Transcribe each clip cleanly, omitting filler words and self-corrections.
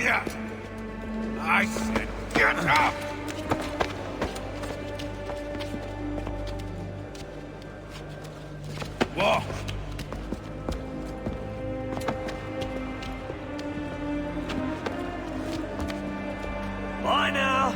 ya! I said get up! What? Bye now!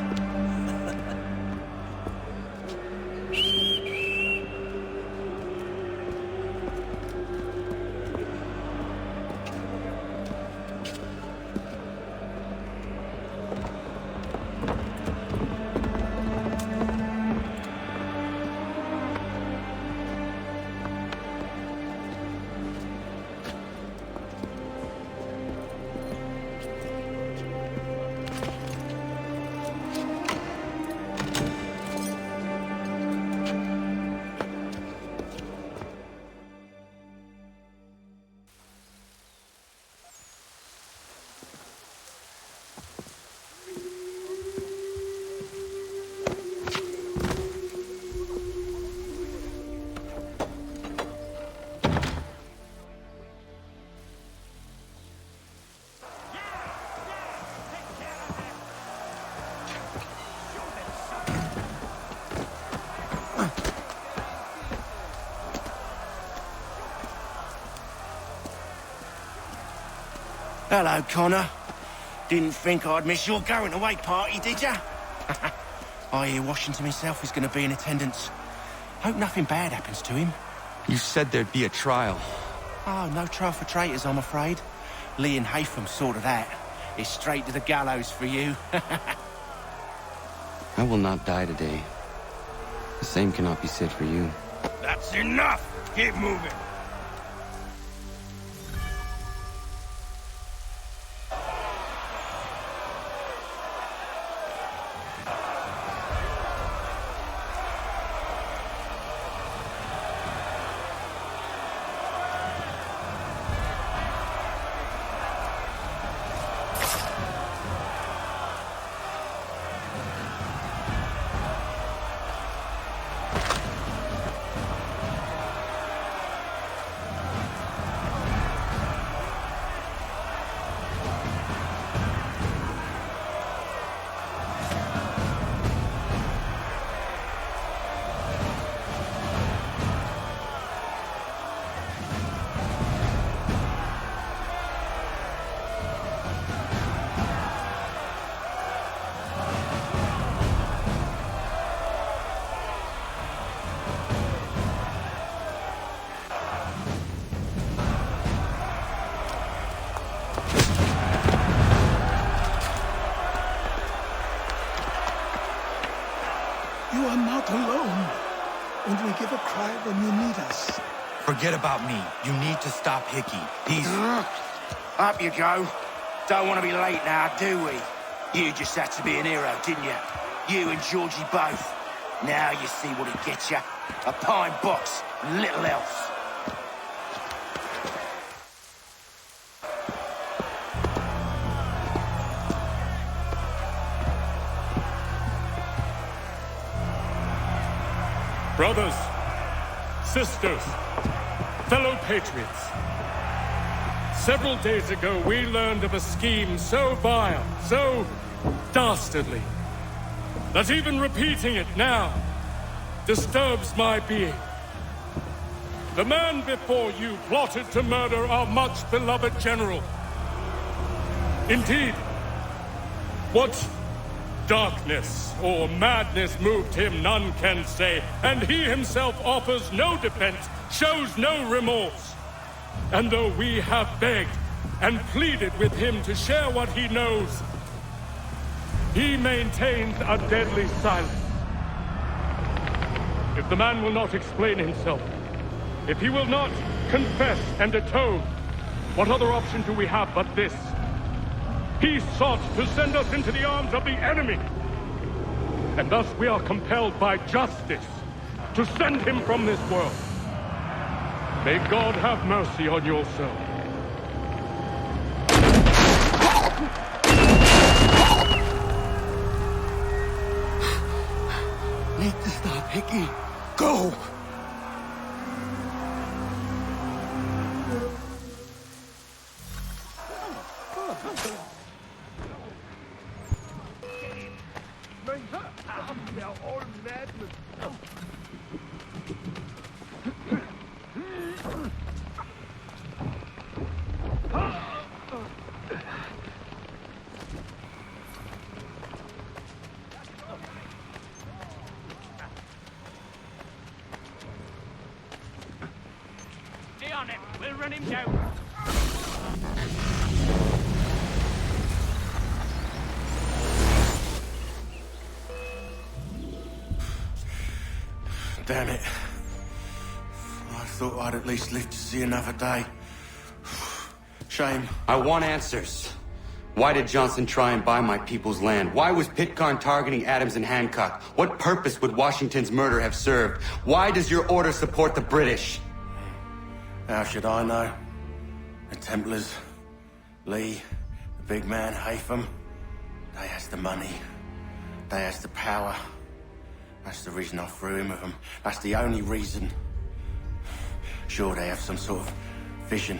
Hello, Connor. Didn't think I'd miss your going-away party, did ya? I hear Washington himself is going to be in attendance. Hope nothing bad happens to him. You said there'd be a trial. Oh, no trial for traitors, I'm afraid. Lee and Haytham sorted that. It's straight to the gallows for you. I will not die today. The same cannot be said for you. That's enough! Keep moving! You are not alone. And we give a cry when you need us. Forget about me. You need to stop Hickey. He's... Up you go. Don't want to be late now, do we? You just had to be an hero, didn't you? You and Georgie both. Now you see what it gets you. A pine box and little else. Brothers, sisters, fellow patriots. Several days ago, we learned of a scheme so vile, so dastardly, that even repeating it now disturbs my being. The man before you plotted to murder our much-beloved general. Indeed, what darkness or madness moved him, none can say, and he himself offers no defense, shows no remorse. And though we have begged and pleaded with him to share what he knows, he maintains a deadly silence. If the man will not explain himself, if he will not confess and atone, what other option do we have but this? He sought to send us into the arms of the enemy. And thus we are compelled by justice to send him from this world. May God have mercy on your soul. Need to stop, Hickey. Go! on him. We'll run him down. Damn it. I thought I'd at least live to see another day. Shame. I want answers. Why did Johnson try and buy my people's land? Why was Pitcairn targeting Adams and Hancock? What purpose would Washington's murder have served? Why does your order support the British? How should I know? The Templars, Lee, the big man, Haytham, they has the money. They has the power. That's the reason I threw in with them. That's the only reason. Sure, they have some sort of vision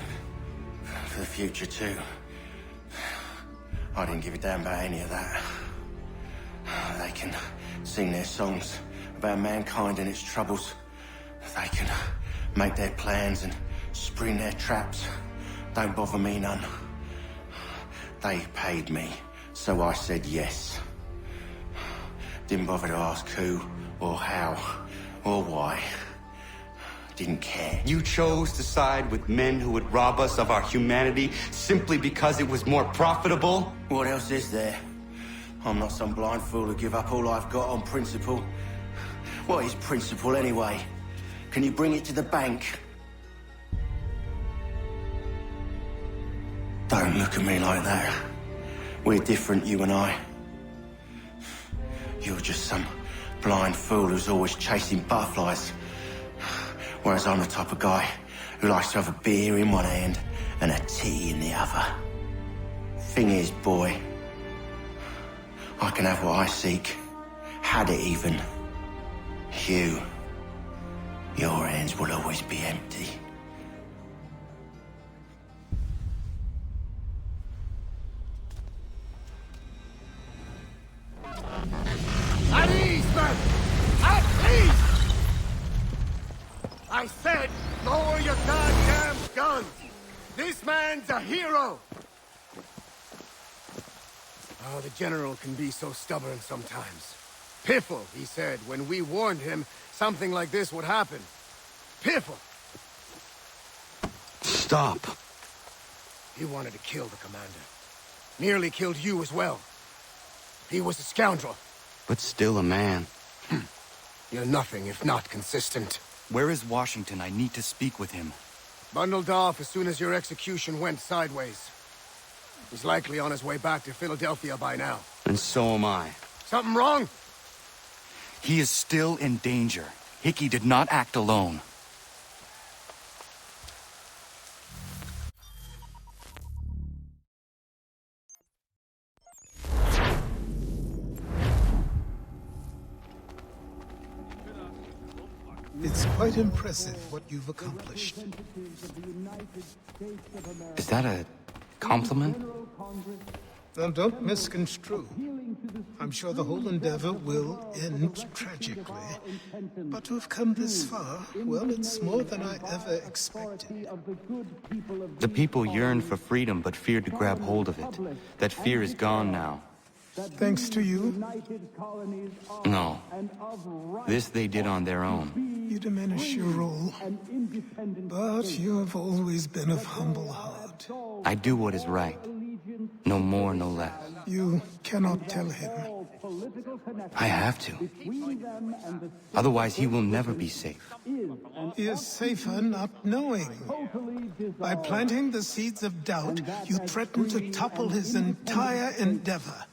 for the future too. I didn't give a damn about any of that. They can sing their songs about mankind and its troubles. They can make their plans and spring their traps. Don't bother me none. They paid me, so I said yes. Didn't bother to ask who, or how, or why. Didn't care. You chose to side with men who would rob us of our humanity simply because it was more profitable? What else is there? I'm not some blind fool to give up all I've got on principle. What is principle anyway? Can you bring it to the bank? Don't look at me like that. We're different, you and I. You're just some blind fool who's always chasing butterflies. Whereas I'm the type of guy who likes to have a beer in one hand and a tea in the other. Thing is, boy, I can have what I seek. Had it even. Your hands will always be empty. At ease, man! At ease! I said, lower your goddamn guns! This man's a hero! Oh, the General can be so stubborn sometimes. Piffle, he said, when we warned him something like this would happen. Piffle! Stop. He wanted to kill the commander. Nearly killed you as well. He was a scoundrel. But still a man. You're nothing if not consistent. Where is Washington? I need to speak with him. Bundled off as soon as your execution went sideways. He's likely on his way back to Philadelphia by now. And so am I. Something wrong? He is still in danger. Hickey did not act alone. It's quite impressive what you've accomplished. Is that a compliment? Now, don't misconstrue. I'm sure the whole endeavor will end tragically. But to have come this far, well, it's more than I ever expected. The people yearned for freedom but feared to grab hold of it. That fear is gone now. Thanks to you, No. This they did on their own. you diminish your role. But you have always been of humble heart. I do what is right. No more, no less. You cannot tell him. I have to. Otherwise, he will never be safe. He is safer not knowing. By planting the seeds of doubt, you threaten to topple his entire endeavor.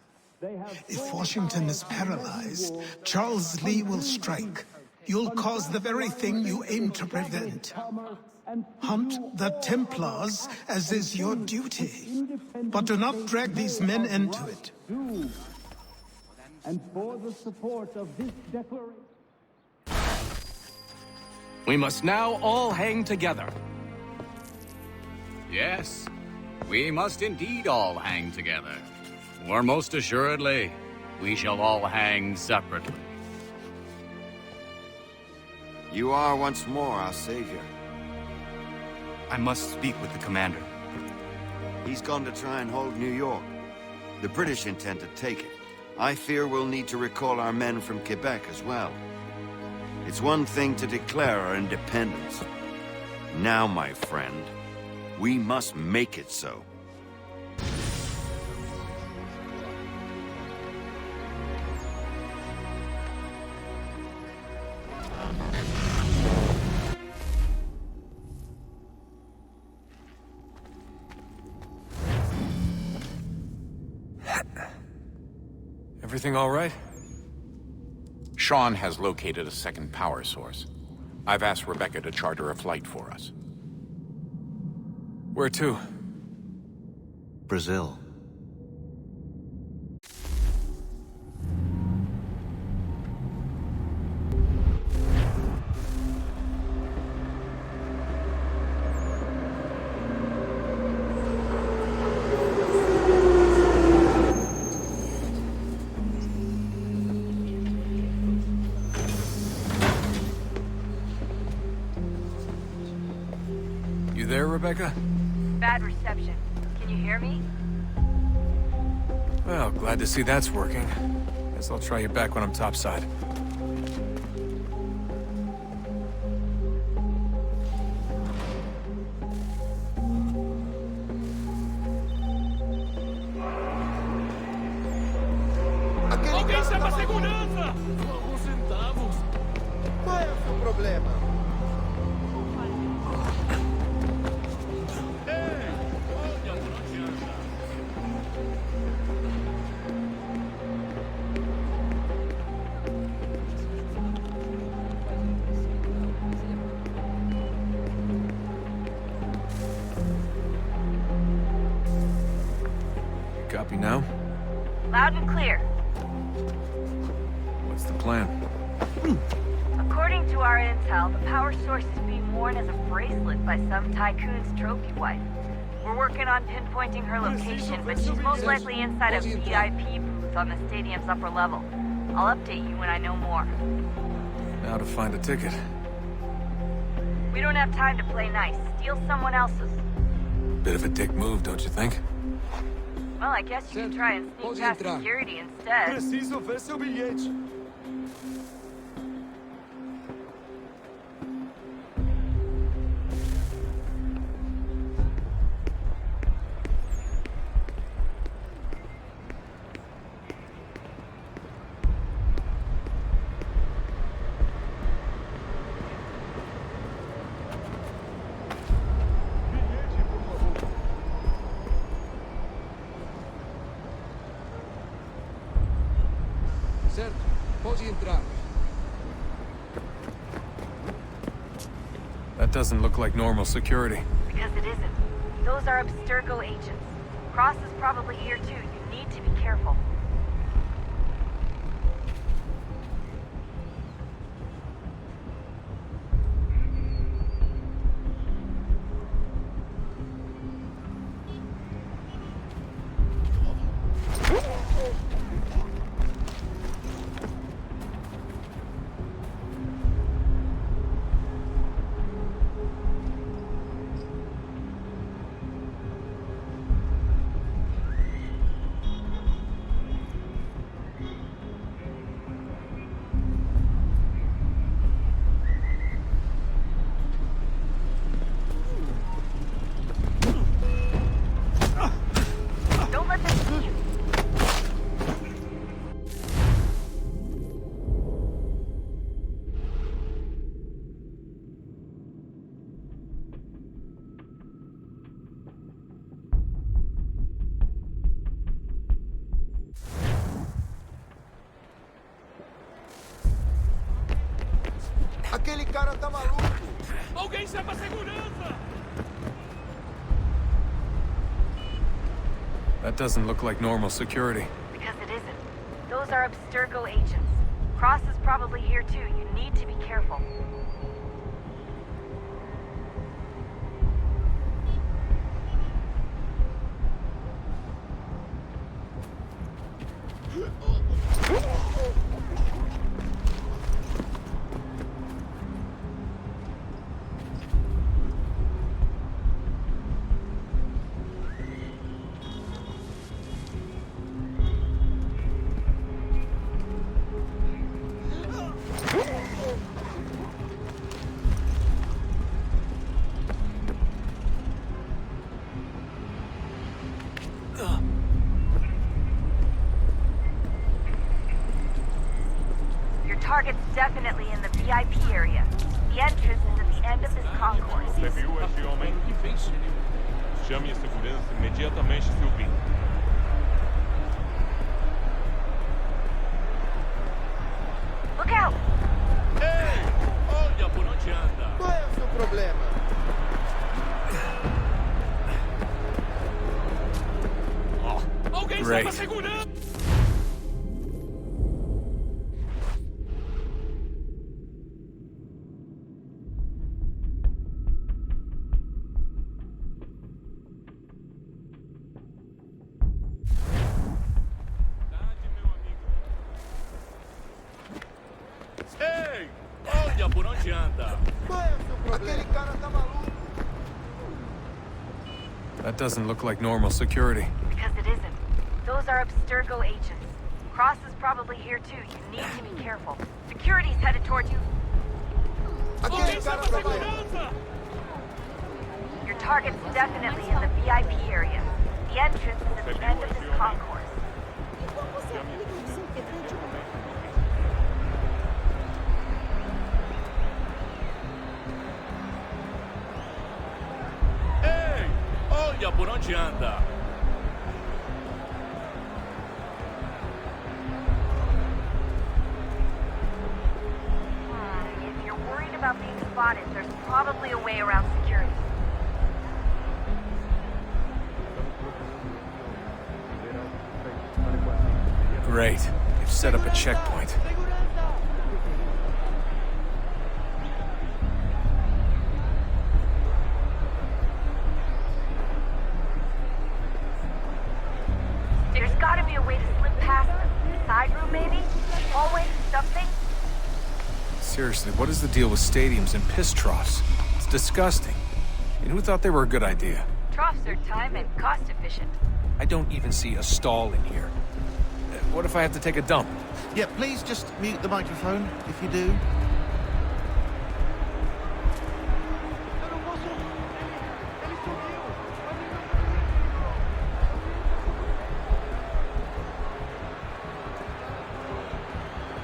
If Washington is paralyzed, Charles Lee will strike. You'll cause the very thing you aim to prevent. Hunt the Templars, as is your duty. But do not drag these men into it. And for the support of this declaration. We must now all hang together. Yes, we must indeed all hang together. Or most assuredly, we shall all hang separately. You are once more our savior. I must speak with the commander. He's gone to try and hold New York. The British intend to take it. I fear we'll need to recall our men from Quebec as well. It's one thing to declare our independence. Now, my friend, we must make it so. Everything all right? Sean has located a second power source. I've asked Rebecca to charter a flight for us. Where to? Brazil. You there, Rebecca? Bad reception. Can you hear me? Well, glad to see that's working. Guess I'll try you back when I'm topside. Alguém chama a segurança! Alguns centavos. Qual é o seu problema? Copy now? Loud and clear. What's the plan? According to our intel, the power source is being worn as a bracelet by some tycoon's trophy wife. We're working on pinpointing her location, but she's most likely inside a VIP booth on the stadium's upper level. I'll update you when I know more. Now to find a ticket. We don't have time to play nice. Steal someone else's. Bit of a dick move, don't you think? Well, I guess you could try and sneak past security instead. Preciso ver seu bilhete. Certo, pode entrar. That doesn't look like normal security. Because it isn't. Those are Abstergo agents. Cross is probably here too. You need to be careful. Aquele cara tá maluco! Alguém chama a segurança! That doesn't look like normal security. Because it isn't. Those are Abstergo agents. Cross is probably here too. You need to be careful. Você viu esse homem? O que fez? Chame a segurança imediatamente, Silvin. Look out! Ei! Olha por onde anda! Qual é o seu problema? Alguém Great. estava segurando! Ei! Olha por onde anda! Qual é o seu problema? Aquele cara tá maluco! That doesn't look like normal security. Because it isn't. Those are Abstergo agents. Cross is probably here too. You need to be careful. Security's headed toward you. Aquele cara tá maluco! Your target's definitely in the VIP area. The entrance is at the end of this concourse. Ei! Olha por onde anda! If you're worried about being spotted, there's probably a way around security. Great. They've set up a checkpoint. There's gotta be a way to slip past them. Side room, maybe? Hallway? Something? Seriously, what is the deal with stadiums and piss troughs? It's disgusting. And who thought they were a good idea? Troughs are time and cost efficient. I don't even see a stall in here. What if I have to take a dump? Yeah, please just mute the microphone if you do.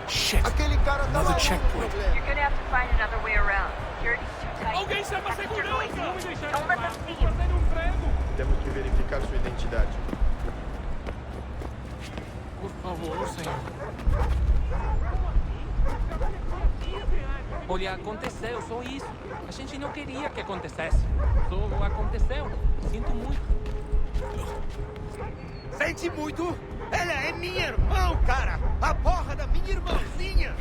Shit. Another checkpoint. You're gonna have to find another way around. Security's too tight. Alguém chama a Sector segurança! noisy. Não me deixaram Don't let them see you. fazer um prego! Temos que verificar sua identidade. Por favor, senhor. Olha, aconteceu, só isso. A gente não queria que acontecesse. Só aconteceu. Sinto muito. Sente muito? Ela é minha irmã, cara! A porra da minha irmãzinha!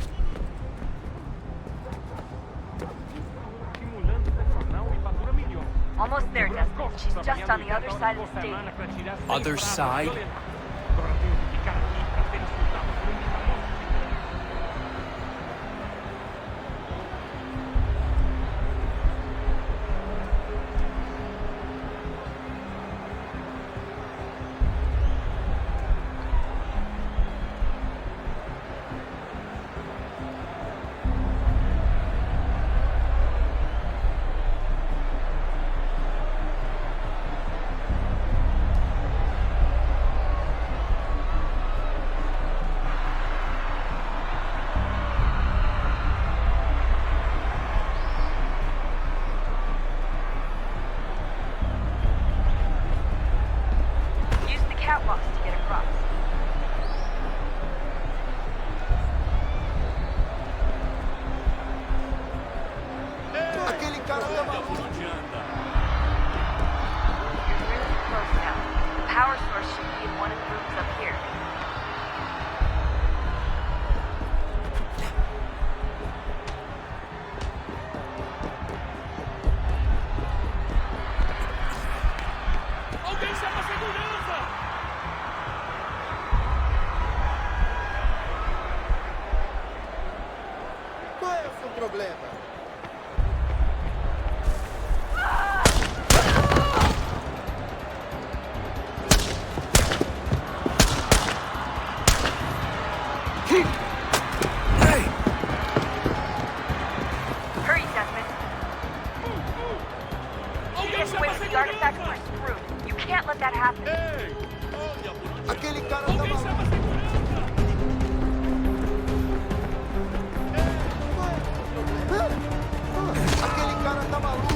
Almost there, Desmond. She's just on the other side of the stadium. Other side? catwalks to get across. Aquele cara tá maluco. You're really close now. The power source should be in one of the rooms up here. Alguém chama a segurança! Qual é o seu problema? Hurry, Desmond. This way, the artifacts were screwed. You can't let that happen. Aquele cara tá maluco. Aquele cara tá maluco.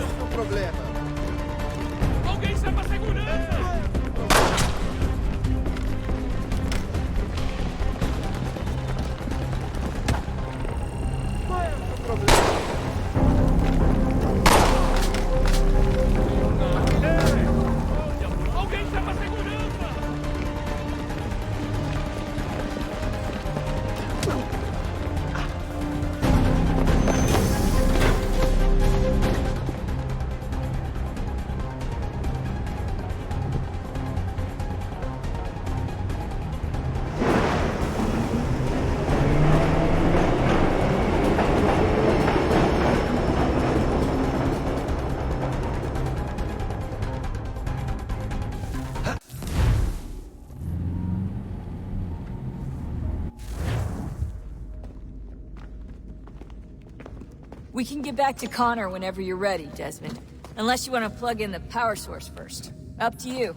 é o seu problema? Alguém chama a segurança! Qual é o seu problema? Alguém chama a segurança! We can get back to Connor whenever you're ready, Desmond. Unless you want to plug in the power source first. Up to you.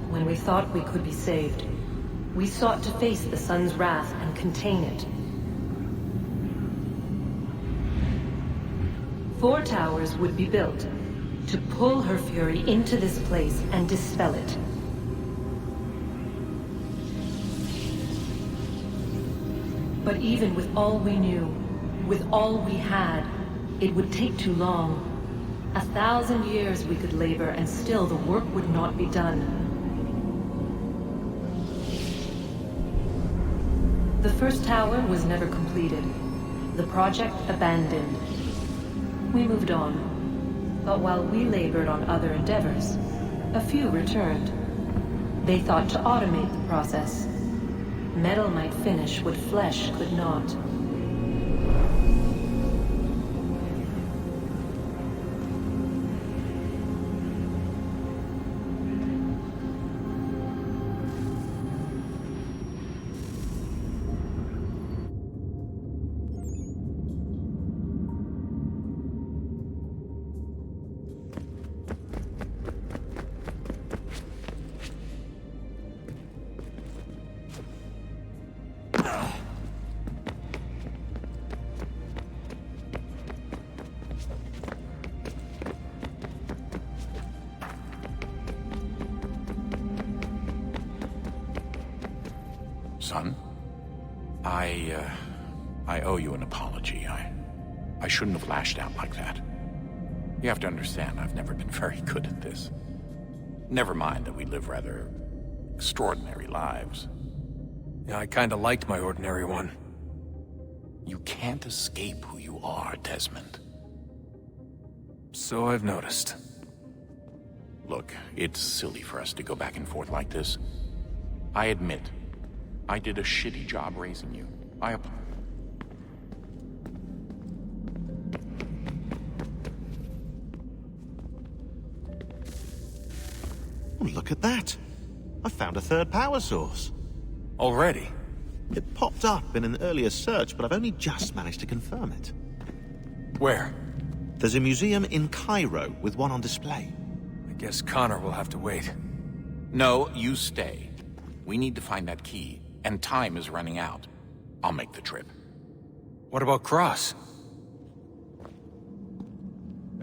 When we thought we could be saved, we sought to face the sun's wrath and contain it. 4 towers would be built to pull her fury into this place and dispel it. But even with all we knew, with all we had, it would take too long. 1,000 years we could labor and still the work would not be done. The first tower was never completed. The project abandoned. We moved on. But while we labored on other endeavors, a few returned. They thought to automate the process. Metal might finish what flesh could not. Son, I owe you an apology. I shouldn't have lashed out like that. You have to understand, I've never been very good at this. Never mind that we live rather extraordinary lives. Yeah, I kinda liked my ordinary one. You can't escape who you are, Desmond. So I've noticed. Look, it's silly for us to go back and forth like this. I admit, I did a shitty job raising you. Oh, look at that. I found a third power source. Already? It popped up in an earlier search, but I've only just managed to confirm it. Where? There's a museum in Cairo with one on display. I guess Connor will have to wait. No, you stay. We need to find that key, and time is running out. I'll make the trip. What about Cross?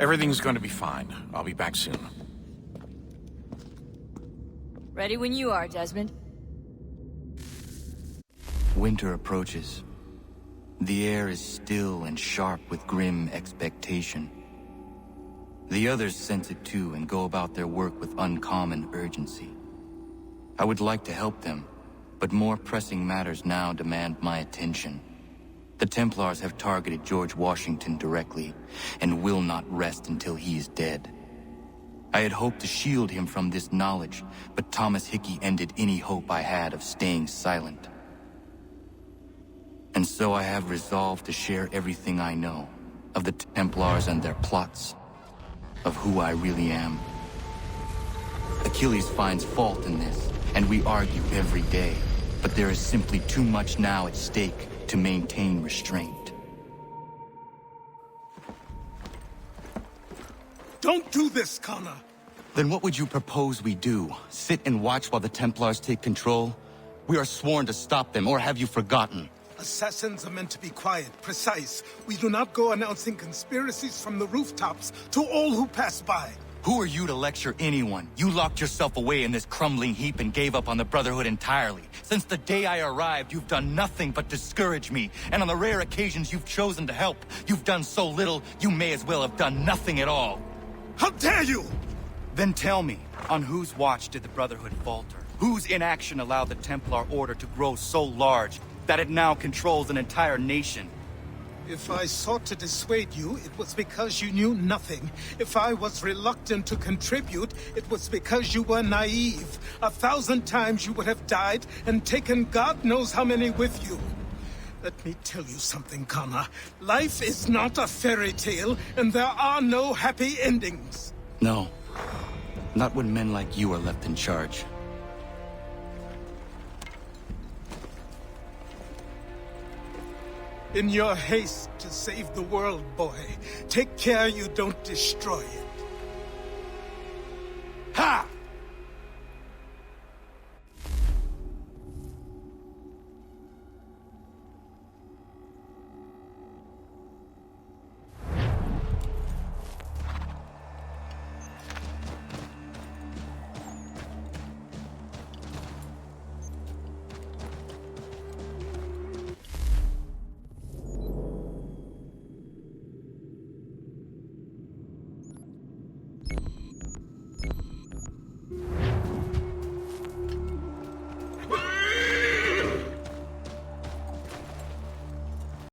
Everything's going to be fine. I'll be back soon. Ready when you are, Desmond. Winter approaches. The air is still and sharp with grim expectation. The others sense it too and go about their work with uncommon urgency. I would like to help them, but more pressing matters now demand my attention. The Templars have targeted George Washington directly, and will not rest until he is dead. I had hoped to shield him from this knowledge, but Thomas Hickey ended any hope I had of staying silent. And so I have resolved to share everything I know, of the Templars and their plots, of who I really am. Achilles finds fault in this, and we argue every day, but there is simply too much now at stake to maintain restraint. Don't do this, Connor! Then what would you propose we do? Sit and watch while the Templars take control? We are sworn to stop them, or have you forgotten? Assassins are meant to be quiet, precise. We do not go announcing conspiracies from the rooftops to all who pass by. Who are you to lecture anyone? You locked yourself away in this crumbling heap and gave up on the Brotherhood entirely. Since the day I arrived, you've done nothing but discourage me. And on the rare occasions you've chosen to help, you've done so little, you may as well have done nothing at all. How dare you! Then tell me, on whose watch did the Brotherhood falter? Whose inaction allowed the Templar Order to grow so large that it now controls an entire nation? If I sought to dissuade you, it was because you knew nothing. If I was reluctant to contribute, it was because you were naive. 1,000 times you would have died and taken God knows how many with you. Let me tell you something, Connor. Life is not a fairy tale, and there are no happy endings. No. Not when men like you are left in charge. In your haste to save the world, boy, take care you don't destroy it. Ha!